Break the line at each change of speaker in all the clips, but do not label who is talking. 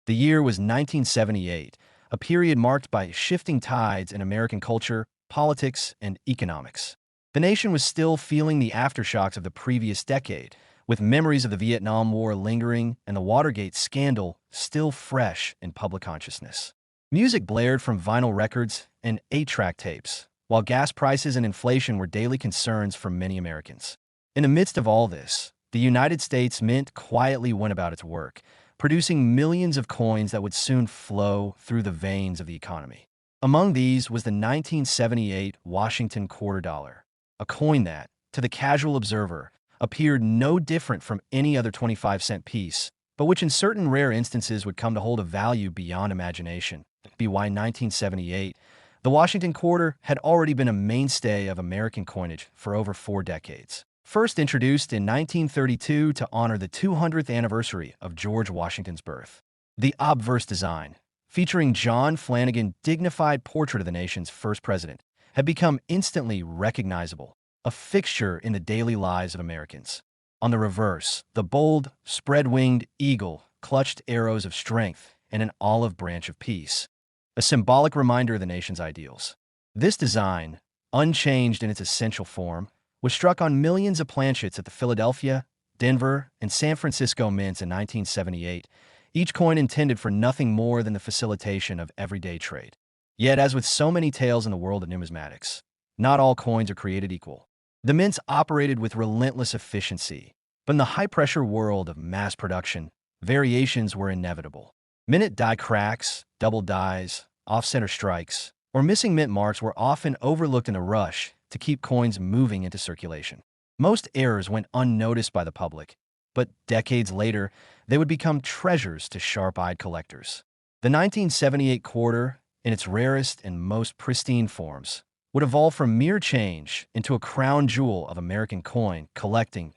The year was 1978, a period marked by shifting tides in American culture, politics, and economics. The nation was still feeling the aftershocks of the previous decade, with memories of the Vietnam War lingering and the Watergate scandal still fresh in public consciousness. Music blared from vinyl records and 8-track tapes, while gas prices and inflation were daily concerns for many Americans. In the midst of all this, the United States Mint quietly went about its work, producing millions of coins that would soon flow through the veins of the economy. Among these was the 1978 Washington quarter dollar, a coin that, to the casual observer, appeared no different from any other 25-cent piece, but which in certain rare instances would come to hold a value beyond imagination. By 1978, the Washington quarter had already been a mainstay of American coinage for over 4 decades. First introduced in 1932 to honor the 200th anniversary of George Washington's birth. The obverse design, featuring John Flanagan's dignified portrait of the nation's first president, had become instantly recognizable, a fixture in the daily lives of Americans. On the reverse, the bold, spread-winged eagle clutched arrows of strength and an olive branch of peace, a symbolic reminder of the nation's ideals. This design, unchanged in its essential form, was struck on millions of planchets at the Philadelphia, Denver, and San Francisco mints in 1978, each coin intended for nothing more than the facilitation of everyday trade. Yet, as with so many tales in the world of numismatics, not all coins are created equal. The mints operated with relentless efficiency, but in the high-pressure world of mass production, variations were inevitable. Minute die cracks, double dies, off-center strikes, or missing mint marks were often overlooked in a rush to keep coins moving into circulation. Most errors went unnoticed by the public, but decades later, they would become treasures to sharp-eyed collectors. The 1978 quarter, in its rarest and most pristine forms, would evolve from mere change into a crown jewel of American coin collecting.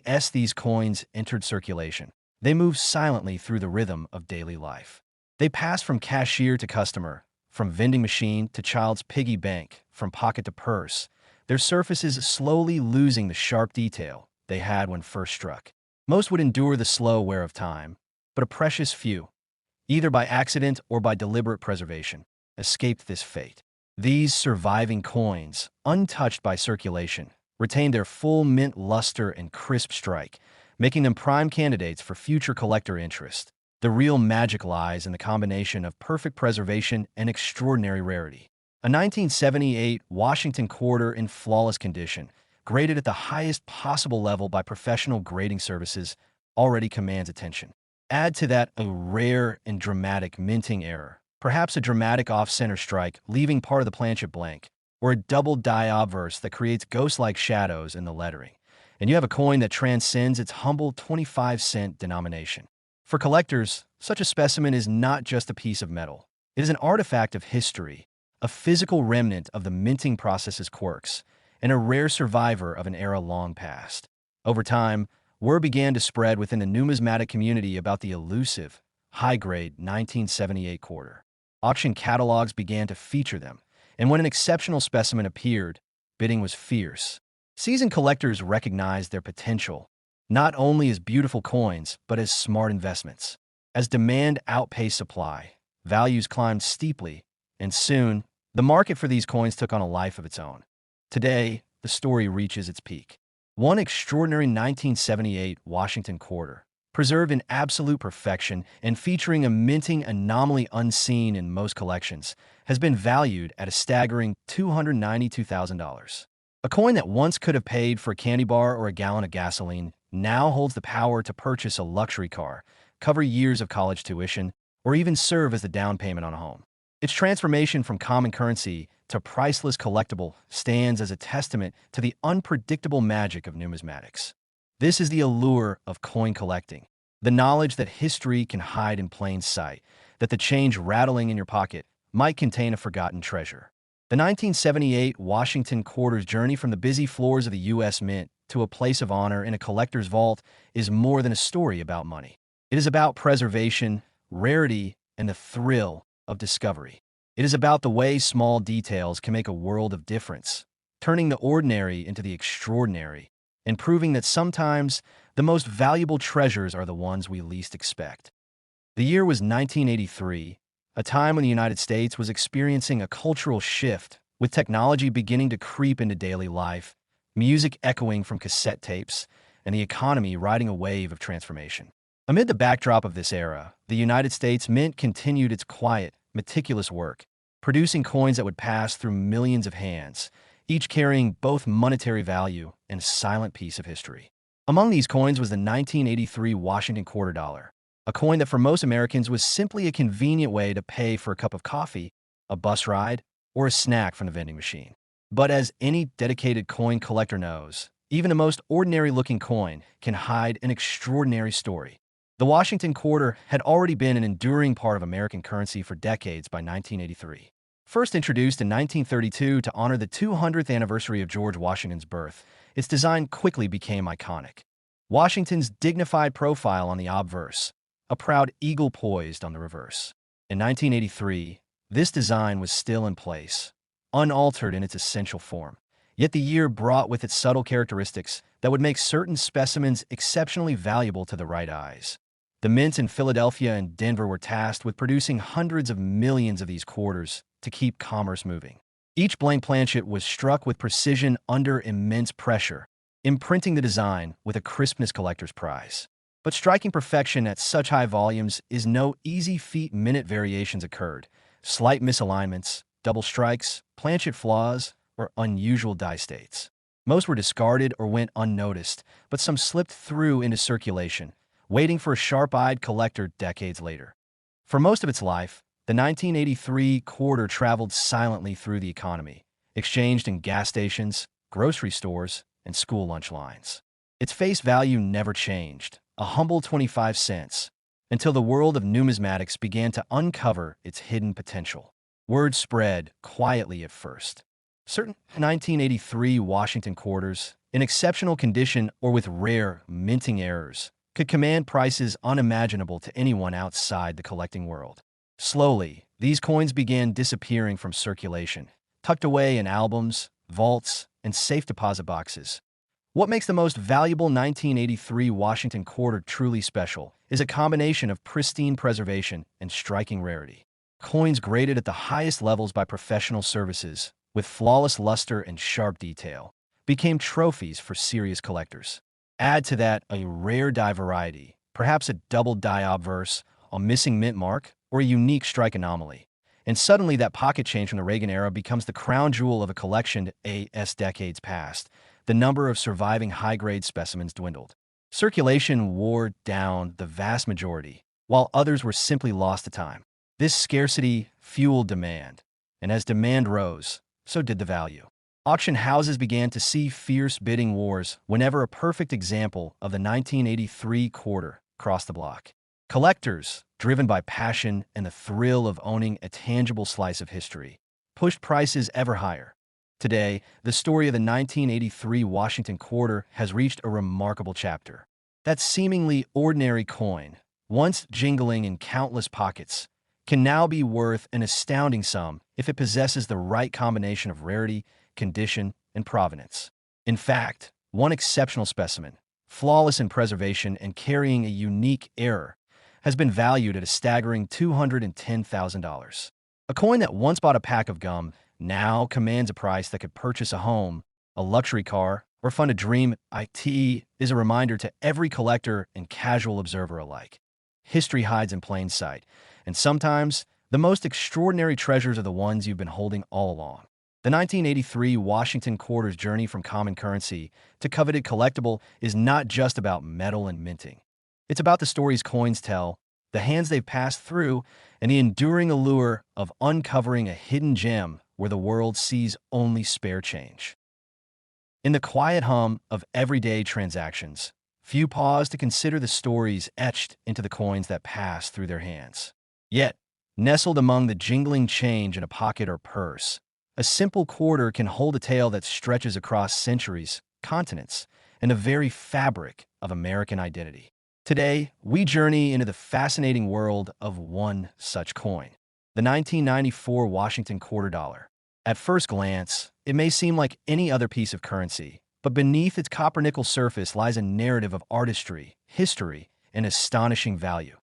As these coins entered circulation, they moved silently through the rhythm of daily life. They passed from cashier to customer, from vending machine to child's piggy bank, from pocket to purse, their surfaces slowly losing the sharp detail they had when first struck. Most would endure the slow wear of time, but a precious few, either by accident or by deliberate preservation, escaped this fate. These surviving coins, untouched by circulation, retained their full mint luster and crisp strike, making them prime candidates for future collector interest. The real magic lies in the combination of perfect preservation and extraordinary rarity. A 1978 Washington quarter in flawless condition, graded at the highest possible level by professional grading services, already commands attention. Add to that a rare and dramatic minting error, perhaps a dramatic off-center strike leaving part of the planchet blank, or a double die obverse that creates ghost-like shadows in the lettering, and you have a coin that transcends its humble 25-cent denomination. For collectors, such a specimen is not just a piece of metal. It is an artifact of history, a physical remnant of the minting process's quirks, and a rare survivor of an era long past. Over time, word began to spread within the numismatic community about the elusive, high-grade 1978 quarter. Auction catalogs began to feature them, and when an exceptional specimen appeared, bidding was fierce. Seasoned collectors recognized their potential, not only as beautiful coins, but as smart investments. As demand outpaced supply, values climbed steeply, and soon, the market for these coins took on a life of its own. Today, the story reaches its peak. One extraordinary 1978 Washington quarter, preserved in absolute perfection and featuring a minting anomaly unseen in most collections, has been valued at a staggering $292,000. A coin that once could have paid for a candy bar or a gallon of gasoline now holds the power to purchase a luxury car, cover years of college tuition, or even serve as the down payment on a home. Its transformation from common currency to priceless collectible stands as a testament to the unpredictable magic of numismatics. This is the allure of coin collecting, the knowledge that history can hide in plain sight, that the change rattling in your pocket might contain a forgotten treasure. The 1978 Washington quarter's journey from the busy floors of the U.S. Mint to a place of honor in a collector's vault is more than a story about money. It is about preservation, rarity, and the thrill of discovery. It is about the way small details can make a world of difference, turning the ordinary into the extraordinary, and proving that sometimes the most valuable treasures are the ones we least expect. The year was 1983, a time when the United States was experiencing a cultural shift, with technology beginning to creep into daily life, music echoing from cassette tapes, and the economy riding a wave of transformation. Amid the backdrop of this era, the United States Mint continued its quiet, meticulous work, producing coins that would pass through millions of hands, each carrying both monetary value and a silent piece of history. Among these coins was the 1983 Washington quarter dollar, a coin that for most Americans was simply a convenient way to pay for a cup of coffee, a bus ride, or a snack from the vending machine. But as any dedicated coin collector knows, even the most ordinary-looking coin can hide an extraordinary story. The Washington quarter had already been an enduring part of American currency for decades by 1983. First introduced in 1932 to honor the 200th anniversary of George Washington's birth, its design quickly became iconic. Washington's dignified profile on the obverse, a proud eagle poised on the reverse. In 1983, this design was still in place, unaltered in its essential form. Yet the year brought with it subtle characteristics that would make certain specimens exceptionally valuable to the right eyes. The mints in Philadelphia and Denver were tasked with producing hundreds of millions of these quarters to keep commerce moving. Each blank planchet was struck with precision under immense pressure, imprinting the design with a crispness collector's prize. But striking perfection at such high volumes is no easy feat. Minute variations occurred, slight misalignments, double strikes, planchet flaws, or unusual die states. Most were discarded or went unnoticed, but some slipped through into circulation, waiting for a sharp-eyed collector decades later. For most of its life, the 1983 quarter traveled silently through the economy, exchanged in gas stations, grocery stores, and school lunch lines. Its face value never changed, a humble 25 cents, until the world of numismatics began to uncover its hidden potential. Word spread quietly at first. Certain 1983 Washington quarters, in exceptional condition or with rare minting errors, could command prices unimaginable to anyone outside the collecting world. Slowly, these coins began disappearing from circulation, tucked away in albums, vaults, and safe deposit boxes. What makes the most valuable 1983 Washington quarter truly special is a combination of pristine preservation and striking rarity. Coins graded at the highest levels by professional services, with flawless luster and sharp detail, became trophies for serious collectors. Add to that a rare die variety, perhaps a double die obverse, a missing mint mark, or a unique strike anomaly, and suddenly that pocket change from the Reagan era becomes the crown jewel of a collection. As decades passed, the number of surviving high-grade specimens dwindled. Circulation wore down the vast majority, while others were simply lost to time. This scarcity fueled demand, and as demand rose, so did the value. Auction houses began to see fierce bidding wars whenever a perfect example of the 1983 quarter crossed the block. Collectors, driven by passion and the thrill of owning a tangible slice of history, pushed prices ever higher. Today, the story of the 1983 Washington quarter has reached a remarkable chapter. That seemingly ordinary coin, once jingling in countless pockets, can now be worth an astounding sum if it possesses the right combination of rarity, condition, and provenance. In fact, one exceptional specimen, flawless in preservation and carrying a unique error, has been valued at a staggering $210,000. A coin that once bought a pack of gum now commands a price that could purchase a home, a luxury car, or fund a dream. It is a reminder to every collector and casual observer alike. History hides in plain sight, and sometimes the most extraordinary treasures are the ones you've been holding all along. The 1983 Washington quarter's journey from common currency to coveted collectible is not just about metal and minting. It's about the stories coins tell, the hands they've passed through, and the enduring allure of uncovering a hidden gem where the world sees only spare change. In the quiet hum of everyday transactions, few pause to consider the stories etched into the coins that pass through their hands. Yet, nestled among the jingling change in a pocket or purse, a simple quarter can hold a tale that stretches across centuries, continents, and the very fabric of American identity. Today, we journey into the fascinating world of one such coin, the 1994 Washington quarter dollar. At first glance, it may seem like any other piece of currency, but beneath its copper-nickel surface lies a narrative of artistry, history, and astonishing value.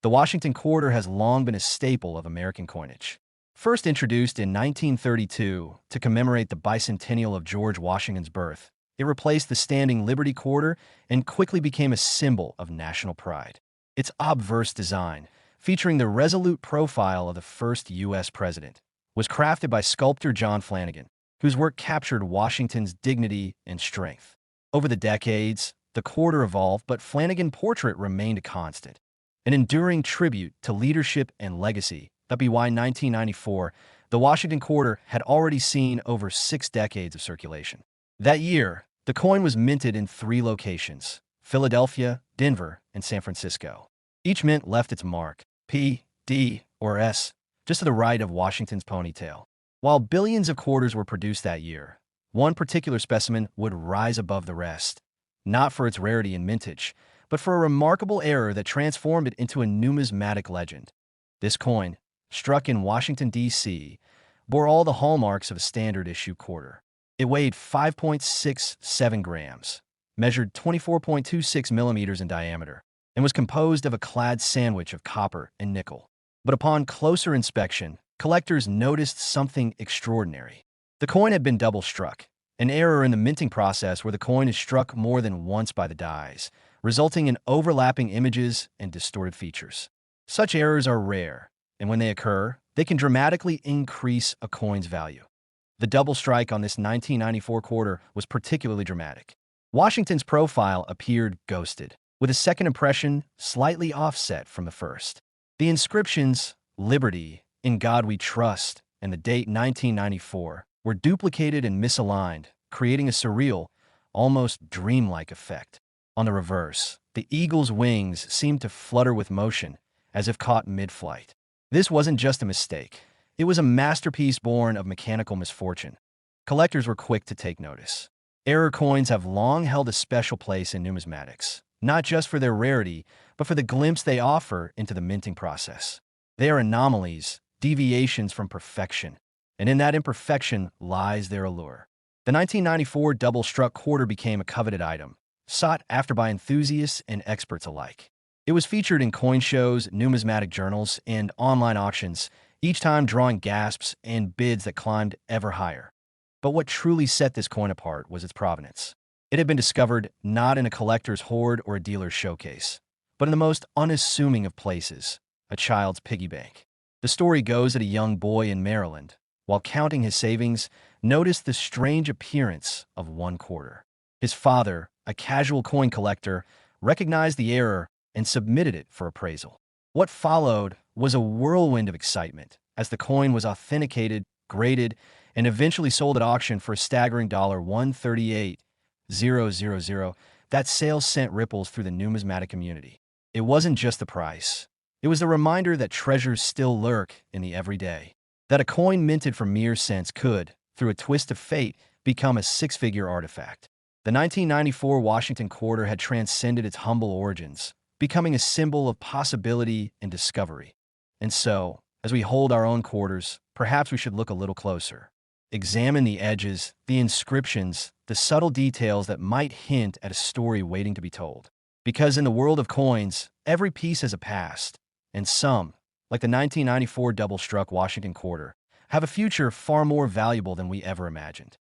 The Washington quarter has long been a staple of American coinage. First introduced in 1932 to commemorate the bicentennial of George Washington's birth, it replaced the standing Liberty quarter and quickly became a symbol of national pride. Its obverse design, featuring the resolute profile of the first U.S. president, was crafted by sculptor John Flanagan, whose work captured Washington's dignity and strength. Over the decades, the quarter evolved, but Flanagan's portrait remained a constant, an enduring tribute to leadership and legacy. By 1994, the Washington quarter had already seen over 6 decades of circulation. That year, the coin was minted in 3 locations: Philadelphia, Denver, and San Francisco. Each mint left its mark, P, D, or S, just to the right of Washington's ponytail. While billions of quarters were produced that year, one particular specimen would rise above the rest, not for its rarity and mintage, but for a remarkable error that transformed it into a numismatic legend. This coin, struck in Washington, D.C., bore all the hallmarks of a standard-issue quarter. It weighed 5.67 grams, measured 24.26 millimeters in diameter, and was composed of a clad sandwich of copper and nickel. But upon closer inspection, collectors noticed something extraordinary. The coin had been double-struck, an error in the minting process where the coin is struck more than once by the dies, resulting in overlapping images and distorted features. Such errors are rare, and when they occur, they can dramatically increase a coin's value. The double strike on this 1994 quarter was particularly dramatic. Washington's profile appeared ghosted, with a second impression slightly offset from the first. The inscriptions, "Liberty," "In God We Trust," and the date 1994 were duplicated and misaligned, creating a surreal, almost dreamlike effect. On the reverse, the eagle's wings seemed to flutter with motion, as if caught mid-flight. This wasn't just a mistake. It was a masterpiece born of mechanical misfortune. Collectors were quick to take notice. Error coins have long held a special place in numismatics, not just for their rarity, but for the glimpse they offer into the minting process. They are anomalies, deviations from perfection, and in that imperfection lies their allure. The 1994 double-struck quarter became a coveted item, sought after by enthusiasts and experts alike. It was featured in coin shows, numismatic journals, and online auctions, each time drawing gasps and bids that climbed ever higher. But what truly set this coin apart was its provenance. It had been discovered not in a collector's hoard or a dealer's showcase, but in the most unassuming of places, a child's piggy bank. The story goes that a young boy in Maryland, while counting his savings, noticed the strange appearance of one quarter. His father, a casual coin collector, recognized the error and submitted it for appraisal. What followed was a whirlwind of excitement as the coin was authenticated, graded, and eventually sold at auction for a staggering $138,000. That sale sent ripples through the numismatic community. It wasn't just the price. It was the reminder that treasures still lurk in the everyday. That a coin minted for mere cents could, through a twist of fate, become a 6-figure artifact. The 1994 Washington quarter had transcended its humble origins, becoming a symbol of possibility and discovery. And so, as we hold our own quarters, perhaps we should look a little closer. Examine the edges, the inscriptions, the subtle details that might hint at a story waiting to be told. Because in the world of coins, every piece has a past, and some, like the 1994 double-struck Washington quarter, have a future far more valuable than we ever imagined.